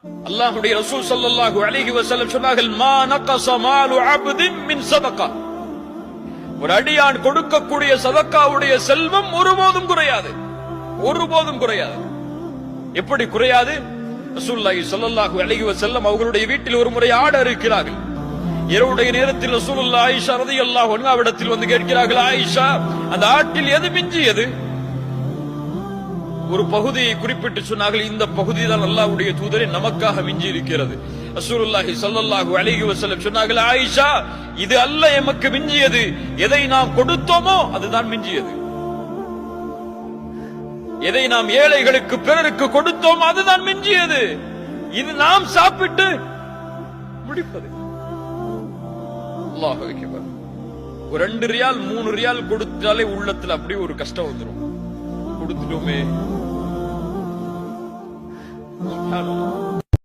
அல்லாஹ்வுடைய ரசூல் ஸல்லல்லாஹு அலைஹி வஸல்லம் சொன்னார்கள், மா நகஸ மாலு அப்தின் மின் ஸதகா. ஒரு அடியான் கொடுக்கக்கூடிய சதக்காவுடைய செல்வம் ஒருபோதும் குறையாது, ஒருபோதும் குறையாது. எப்படி குறையாது? ரசூலுல்லாஹி ஸல்லல்லாஹு அலைஹி வஸல்லம் அவர்களுடைய வீட்டில் ஒரு முறை ஆடு அறுக்கிறார்கள். இரவுடைய நேரத்தில் ரசூலுல்லாஹி ஆயிஷா রাদিয়াল্লাহு அன்ஹா இடத்தில் வந்து கேட்கிறார்கள், ஆயிஷா, அந்த ஆட்டில் எது மிஞ்சியது? ஒரு பகுதியை குறிப்பிட்டு சொன்னார்கள், இந்த பகுதி தான் அல்லாஹ்வுடைய தூதரே நமக்காக மிஞ்சி இருக்கிறது. ரசூலுல்லாஹி ஸல்லல்லாஹு அலைஹி வஸல்லம் சொன்னார்கள், ஆயிஷா, இது அல்ல எமக்கு மிஞ்சியது, எதை நாம் கொடுத்தோமோ அதுதான் மிஞ்சியது. எதை நாம் ஏழைகளுக்கு பிறருக்கு கொடுத்தோமோ அதுதான் மிஞ்சியது. இது நாம் சாப்பிட்டு முடிப்பது. அல்லாஹ் அக்பர். ஒரு 2 ரியால் 3 ரியால் கொடுத்தாலே உள்ளத்துல அப்படியே ஒரு கஷ்டம் வந்துடும். கொடுத்துட்டோமே. சுப்ஹானல்லாஹ்.